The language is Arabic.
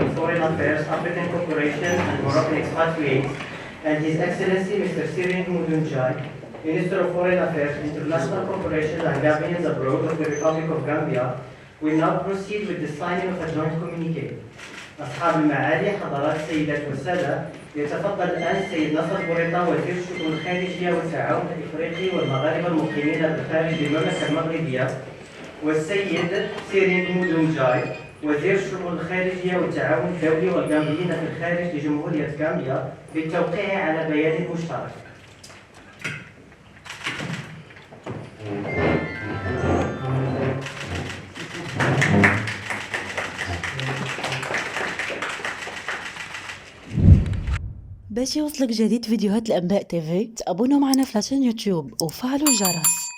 of Foreign Affairs, African Cooperation and Moroccan Expatriates, and His Excellency Mr. Sirin Mudunjai, Minister of Foreign Affairs, International Cooperation and Gambians Abroad of the Republic of Gambia, will now proceed with the signing of a joint communique. أصحاب المعالي، حضرات السيدات والسادة، يتفضل الآن السيد نصر بوريطة وزير الشؤون الخارجية والتعاون الإفريقي والمغاربة المقيمين بالخارج بالمملكة المغربية، والسيد سيرين مودونجاي وزير الشؤون الخارجية والتعاون الدولي والغامبيين في الخارج لجمهورية غامبيا بالتوقيع على بيان مشترك. باش يوصلك جديد فيديوهات الأنباء تيفي تابونوا معنا في لاشين يوتيوب وفعلوا الجرس.